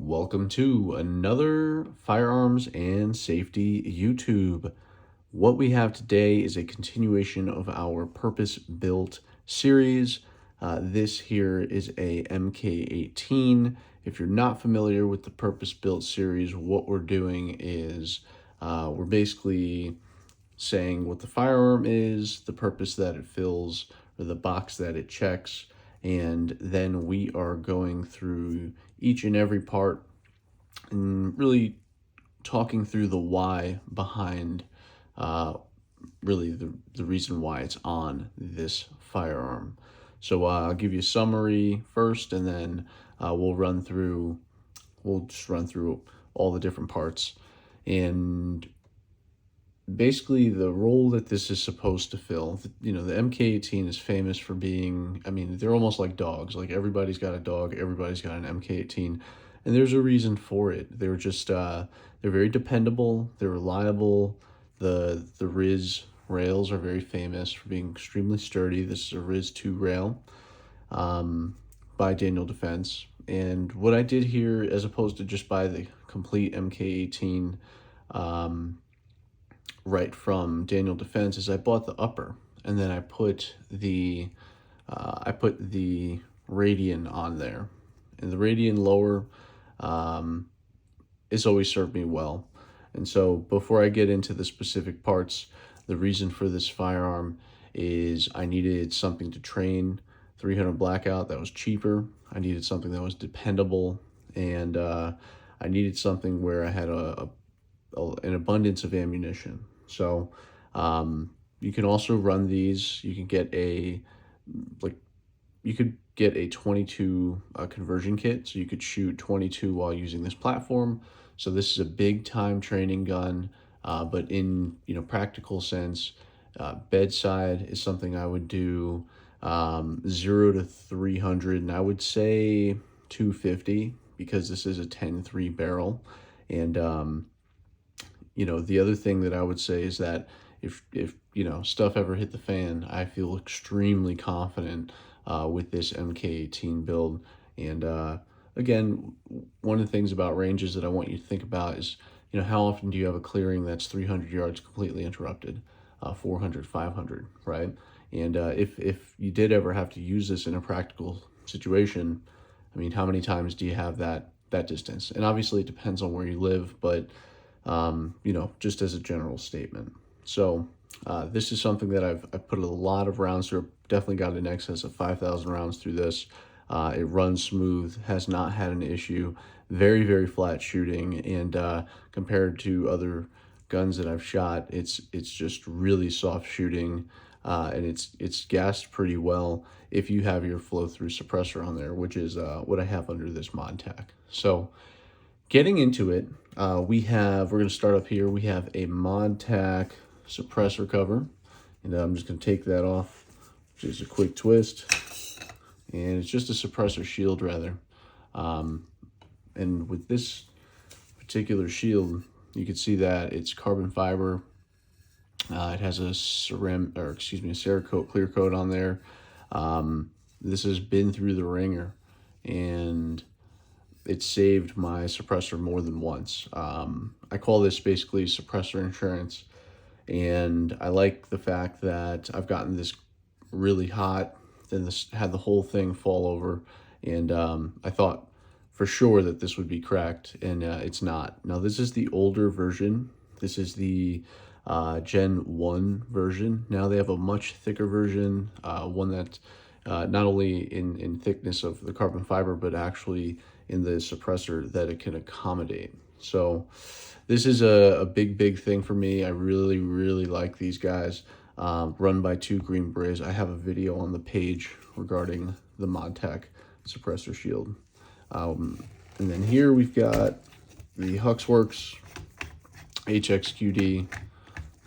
Welcome to another firearms and safety YouTube. What we have today is a continuation of our purpose-built series. This here is a Mk18. If you're not familiar with the purpose-built series, what we're doing is we're basically saying what the firearm is, the purpose that it fills, or the box that it checks, and then we are going through each and every part and really talking through the why behind really the reason why it's on this firearm. So I'll give you a summary first, and then we'll just run through all the different parts. And basically the role that this is supposed to fill, the Mk18 is famous for being, they're almost like dogs. Like everybody's got a dog, everybody's got an Mk18, and there's a reason for it. They're just, they're very dependable, they're reliable. The Riz rails are very famous for being extremely sturdy. This is a Riz 2 rail by Daniel Defense. And what I did here, as opposed to just buy the complete Mk18 right from Daniel Defense, is I bought the upper, and then I put the Radian on there. And the Radian lower it's always served me well. And so before I get into the specific parts, the reason for this firearm is I needed something to train 300 blackout that was cheaper. I needed something that was dependable, and I needed something where I had an abundance of ammunition. So you can also run these. You can get a 22 conversion kit, so you could shoot 22 while using this platform. So this is a big time training gun, but in practical sense, bedside is something I would do 0 to 300, and I would say 250 because this is a 10-3 barrel. And the other thing that I would say is that if stuff ever hit the fan, I feel extremely confident with this Mk18 build. And again, one of the things about ranges that I want you to think about is, how often do you have a clearing that's 300 yards completely interrupted, 400, 500, right? And if you did ever have to use this in a practical situation, how many times do you have that distance? And obviously it depends on where you live, but just as a general statement. So this is something that I've put a lot of rounds through. Definitely got in excess of 5,000 rounds through this. It runs smooth, has not had an issue, very, very flat shooting, and compared to other guns that I've shot, it's just really soft shooting, and it's gassed pretty well if you have your flow-through suppressor on there, which is what I have under this mod tack. So getting into it, we're going to start up here. We have a mod tack suppressor cover, and I'm just going to take that off. Just a quick twist, and it's just a suppressor shield rather. And with this particular shield, you can see that it's carbon fiber. It has a Cerakote clear coat on there. This has been through the ringer, and it saved my suppressor more than once. I call this basically suppressor insurance, and I like the fact that I've gotten this really hot, then this had the whole thing fall over, and I thought for sure that this would be cracked, and it's not. Now this is the older version. This is the Gen 1 version. Now they have a much thicker version, one that not only in thickness of the carbon fiber, but actually in the suppressor that it can accommodate. So this is a big thing for me. I really like these guys. Run by 2 Green Berets. I have a video on the page regarding the ModTac suppressor shield. And then here we've got the Huxworks HXQD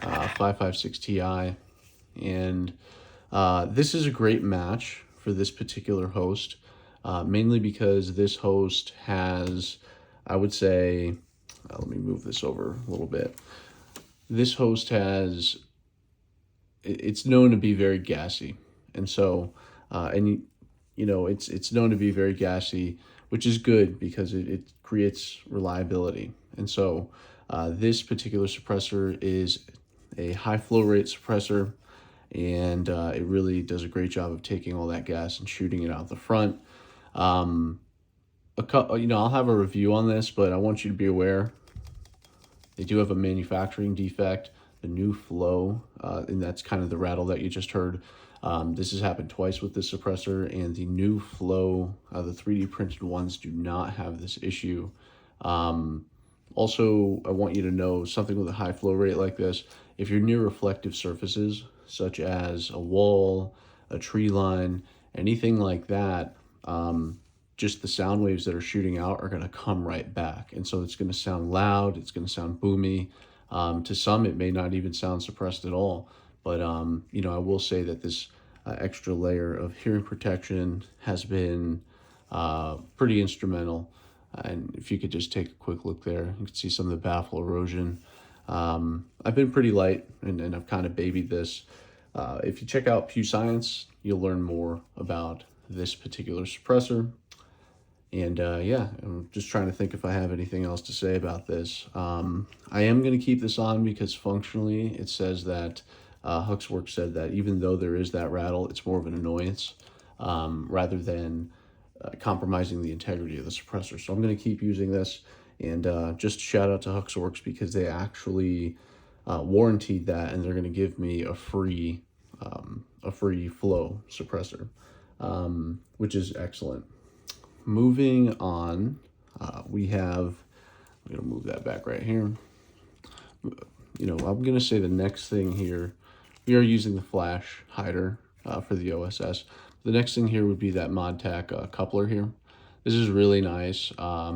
556 Ti, and this is a great match for this particular host, mainly because this host has, I would say, let me move this over a little bit. This host has, it's known to be very gassy, and so it's known to be very gassy which is good because it creates reliability. And so this particular suppressor is a high flow rate suppressor, and it really does a great job of taking all that gas and shooting it out the front. I'll have a review on this, but I want you to be aware they do have a manufacturing defect. The new flow, and that's kind of the rattle that you just heard. This has happened twice with this suppressor, and the new flow, the 3D printed ones, do not have this issue. Also, I want you to know something with a high flow rate like this, if you're near reflective surfaces, such as a wall, a tree line, anything like that, just the sound waves that are shooting out are going to come right back. And so it's going to sound loud, it's going to sound boomy. To some, it may not even sound suppressed at all. But, I will say that this extra layer of hearing protection has been pretty instrumental. And if you could just take a quick look there, you can see some of the baffle erosion. I've been pretty light, and I've kind of babied this. If you check out Pew Science, you'll learn more about this particular suppressor. And I'm just trying to think if I have anything else to say about this. I am going to keep this on because functionally it says that Huxworks said that even though there is that rattle, it's more of an annoyance rather than compromising the integrity of the suppressor. So I'm going to keep using this, and just shout out to Huxworks because they actually warranted that, and they're going to give me a free flow suppressor, which is excellent. Moving on, I'm going to move that back right here. I'm going to say the next thing here, we are using the flash hider for the OSS. The next thing here would be that ModTac coupler here. This is really nice.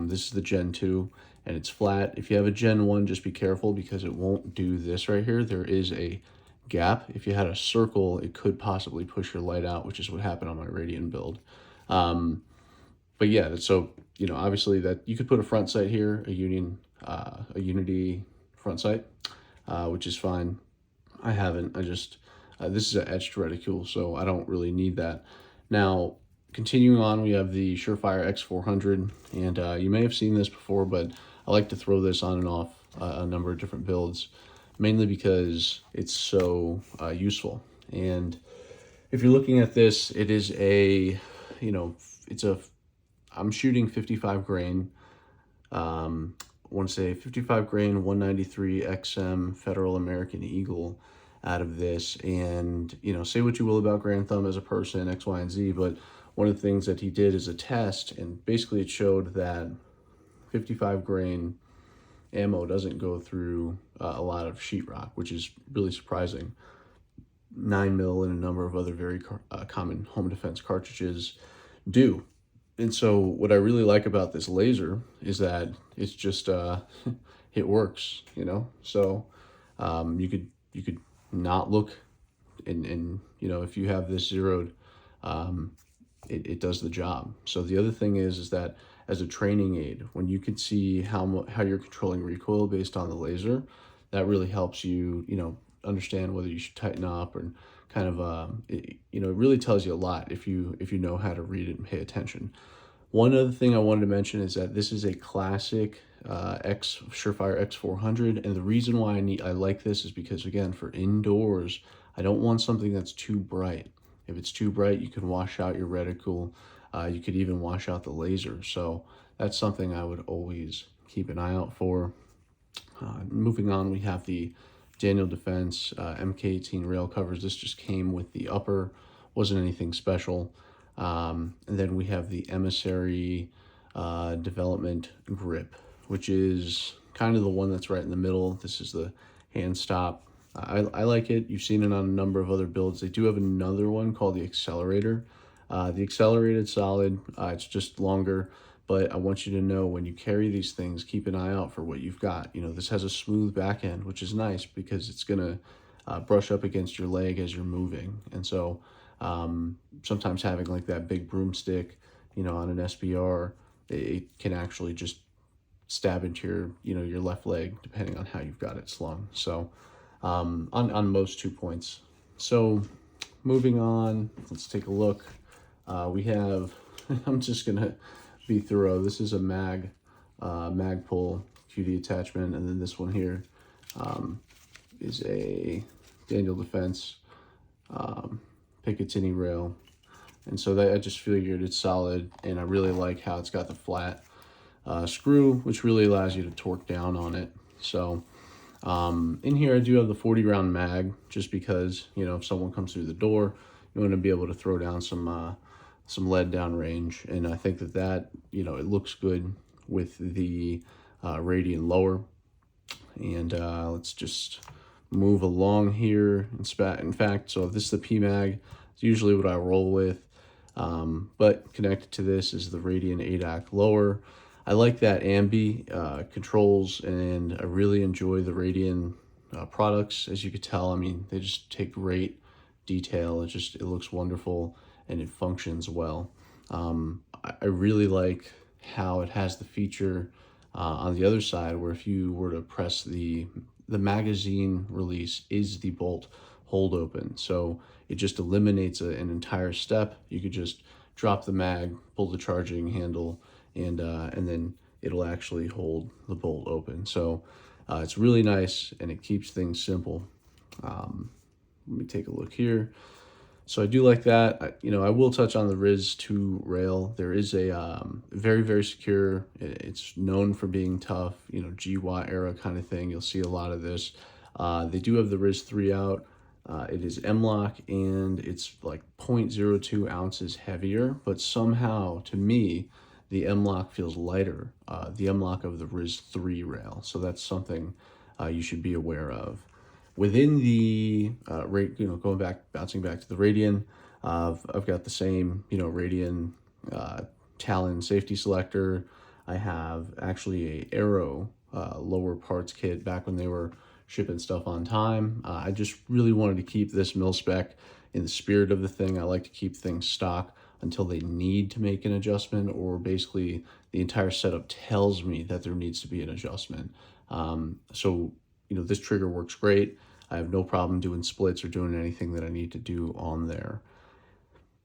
This is the Gen 2, and it's flat. If you have a Gen 1, just be careful because it won't do this right here. There is a gap. If you had a circle, it could possibly push your light out, which is what happened on my Radian build. But yeah, so, obviously that you could put a front sight here, a Unity front sight, which is fine. I haven't. This is an etched reticule, so I don't really need that. Now, continuing on, we have the Surefire X400, and you may have seen this before, but I like to throw this on and off a number of different builds, mainly because it's so useful. And if you're looking at this, it is I'm shooting 55 grain. I want to say 55 grain, 193 XM Federal American Eagle out of this. And, say what you will about Grand Thumb as a person, X, Y, and Z, but one of the things that he did is a test, and basically it showed that 55 grain ammo doesn't go through a lot of sheetrock, which is really surprising. 9mm and a number of other very common home defense cartridges do. And so what I really like about this laser is that it's just it works, so you could not look, and if you have this zeroed, it does the job. So the other thing is that as a training aid, when you can see how you're controlling recoil based on the laser, that really helps you understand whether you should tighten up, or kind of it really tells you a lot if you know how to read it and pay attention. One other thing I wanted to mention is that this is a classic Surefire X400, and the reason why I like this is because, again, for indoors, I don't want something that's too bright. If it's too bright, you can wash out your reticle. You could even wash out the laser. So that's something I would always keep an eye out for. Moving on, we have the Daniel Defense Mk18 rail covers. This just came with the upper, wasn't anything special. And then we have the Emissary development grip, which is kind of the one that's right in the middle. This is the hand stop. I like it. You've seen it on a number of other builds. They do have another one called the Accelerator. The Accelerated solid, it's just longer, but I want you to know when you carry these things, keep an eye out for what you've got. This has a smooth back end, which is nice because it's going to brush up against your leg as you're moving. And so sometimes having like that big broomstick, on an SBR, it can actually just stab into your left leg, depending on how you've got it slung. So on most 2 points. So moving on, let's take a look. We have, I'm just gonna be thorough, this is a mag pull QD attachment, and then this one here is a Daniel Defense Picatinny rail. And so that I just figured it's solid, and I really like how it's got the flat screw, which really allows you to torque down on it. So in here I do have the 40 round mag, just because, you know, if someone comes through the door, you want to be able to throw down some lead down range. And I think that, you know, it looks good with the Radian lower. And let's just move along here. In fact, so if this is the PMag, it's usually what I roll with. But connected to this is the Radian 8-act lower. I like that ambi controls, and I really enjoy the Radian products. As you could tell, I mean, they just take great detail. It looks wonderful, and it functions well. I really like how it has the feature on the other side, where if you were to press the magazine release is the bolt hold open. So it just eliminates an entire step. You could just drop the mag, pull the charging handle, and then it'll actually hold the bolt open. So it's really nice, and it keeps things simple. Let me take a look here. So I do like that. You know, I will touch on the RIS2 rail. There is a very, very secure. It's known for being tough, you know, GWAT era kind of thing. You'll see a lot of this. They do have the RIS3 out. It is M-LOK, and it's like 0.02 ounces heavier, but somehow, to me, the M-LOK feels lighter, the M-LOK of the RIS3 rail. So that's something you should be aware of. Within the bouncing back to the Radian, I've got the same, you know, Radian Talon safety selector. I have actually a Aero lower parts kit back when they were shipping stuff on time. I just really wanted to keep this mil spec in the spirit of the thing. I like to keep things stock until they need to make an adjustment, or basically the entire setup tells me that there needs to be an adjustment. So, you know, this trigger works great. I have no problem doing splits or doing anything that I need to do on there.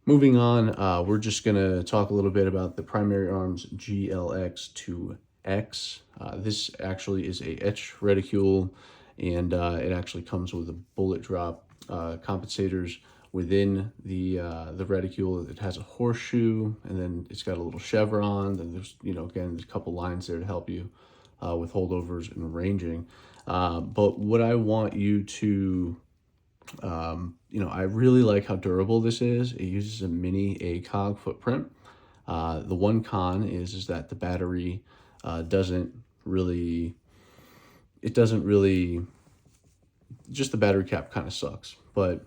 Moving on, we're just going to talk a little bit about the Primary Arms GLX2X. This actually is a etch reticule, and it actually comes with a bullet drop compensators within the reticule. It has a horseshoe, and then it's got a little chevron. Then there's, you know, again, there's a couple lines there to help you with holdovers and ranging. But what I want you to, you know, I really like how durable this is. It uses a mini ACOG footprint. The one con is that the battery doesn't really, just the battery cap kind of sucks. But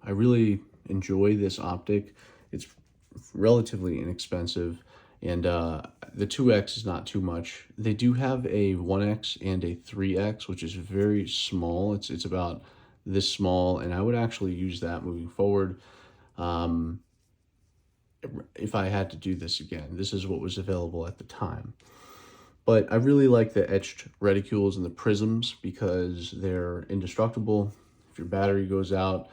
I really enjoy this optic. It's relatively inexpensive, and the 2X is not too much. They do have a 1X and a 3X, which is very small. It's about this small, and I would actually use that moving forward. If I had to do this again, this is what was available at the time. But I really like the etched reticules and the prisms because they're indestructible. If your battery goes out,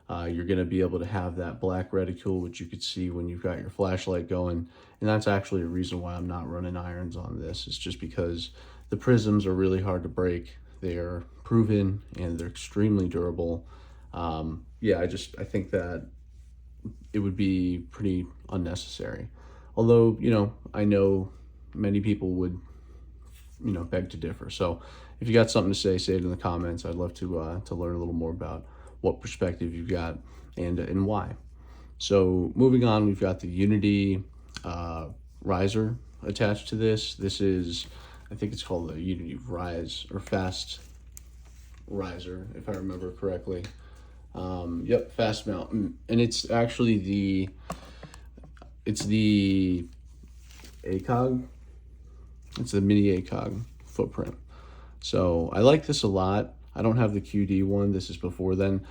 you're going to be able to have that black reticule, which you could see when you've got your flashlight going. And that's actually a reason why I'm not running irons on this. It's just because the prisms are really hard to break. They're proven, and they're extremely durable. Yeah, I think that it would be pretty unnecessary. Although, you know, I know many people would, you know, beg to differ. So if you got something to say it in the comments. I'd love to learn a little more about what perspective you've got and why. So moving on, we've got the Unity riser attached to this. This is, I think it's called the Unity Rise or Fast Riser, if I remember correctly. Yep, fast mount, and it's actually the ACOG. It's the mini ACOG footprint. So I like this a lot. I don't have the QD one. This is before then.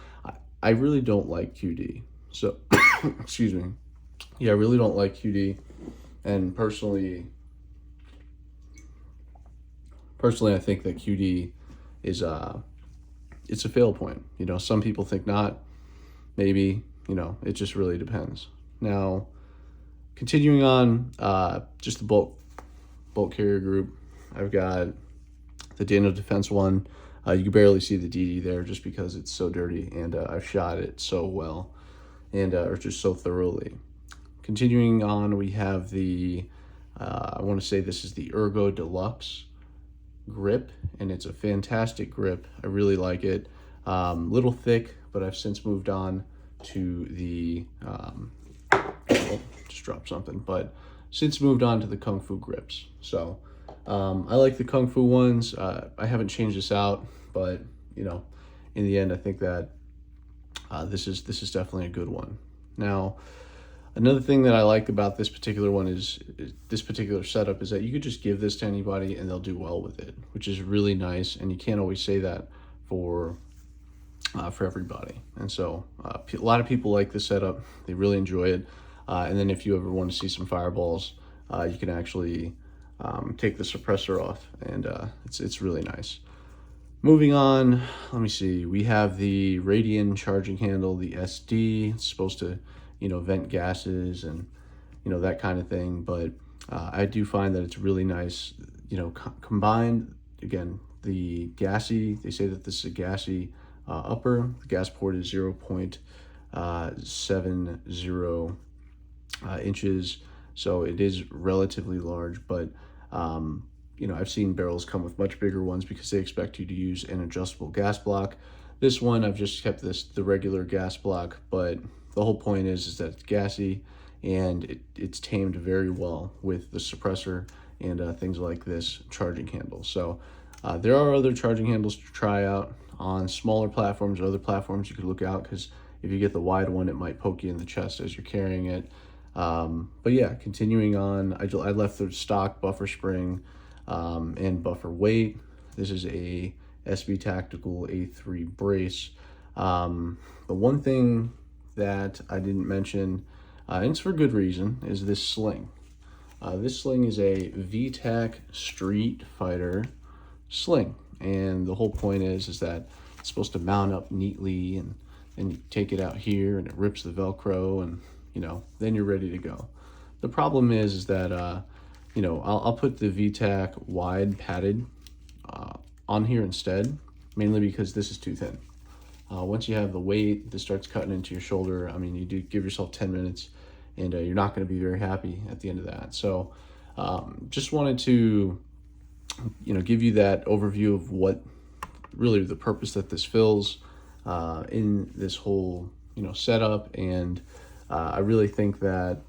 I really don't like QD. So, excuse me. Yeah, I really don't like QD. And personally, I think that QD is it's a fail point. You know, some people think not. Maybe, you know, it just really depends. Now, Continuing on, just the bolt carrier group. I've got the Daniel Defense one. You can barely see the DD there just because it's so dirty, and I've shot it so well, and or just so thoroughly. Continuing on, we have the, I want to say this is the Ergo Deluxe grip, and it's a fantastic grip. I really like it. Little thick, but I've since moved on to the, just dropped something, but since moved on to the Kung Fu grips. So I like the Kung Fu ones. I haven't changed this out, but you know, in the end, I think that this is definitely a good one. Now, another thing that I like about this particular one is this particular setup is that you could just give this to anybody and they'll do well with it, which is really nice. And you can't always say that for everybody. And so a lot of people like this setup. They really enjoy it. And then if you ever want to see some fireballs, you can actually take the suppressor off, and it's really nice. Moving on, let me see. We have the Radian charging handle, the SD. It's supposed to, you know, vent gases and, you know, that kind of thing. But I do find that it's really nice, you know, combined, again, the gassy, they say that this is a gassy upper. The gas port is 0.70 inches. So it is relatively large, but you know, I've seen barrels come with much bigger ones because they expect you to use an adjustable gas block. This one, I've just kept the regular gas block, but the whole point is that it's gassy, and it's tamed very well with the suppressor and things like this charging handle. So there are other charging handles to try out on smaller platforms or other platforms. You could look out, because if you get the wide one, it might poke you in the chest as you're carrying it. But yeah, continuing on, I left the stock buffer spring and buffer weight. This is a SB Tactical A3 brace. The one thing that I didn't mention, and it's for good reason, is this sling. This sling is a VTAC Street Fighter sling, and the whole point is that it's supposed to mount up neatly, and you take it out here and it rips the Velcro, and you know, then you're ready to go. The problem is that you know, I'll put the VTAC wide padded on here instead, mainly because this is too thin. Once you have the weight, this starts cutting into your shoulder. I mean, you do give yourself 10 minutes, and you're not going to be very happy at the end of that. So just wanted to, you know, give you that overview of what really the purpose that this fills in this whole, you know, setup. And I really think that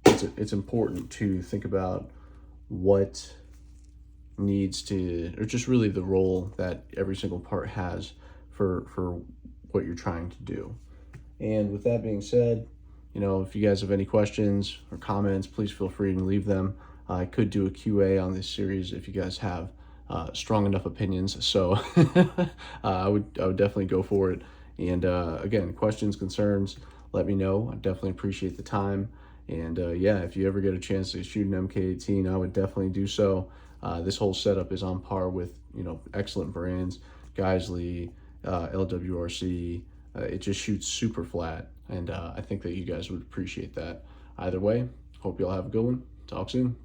it's important to think about what needs to, or just really the role that every single part has for what you're trying to do. And with that being said, you know, if you guys have any questions or comments, please feel free to leave them. I could do a QA on this series if you guys have strong enough opinions. So I would definitely go for it. And again, questions, concerns, let me know. I definitely appreciate the time. And yeah, if you ever get a chance to shoot an Mk18, I would definitely do so. This whole setup is on par with, you know, excellent brands, Geisley, LWRC. It just shoots super flat, and I think that you guys would appreciate that. Either way, hope you all have a good one. Talk soon.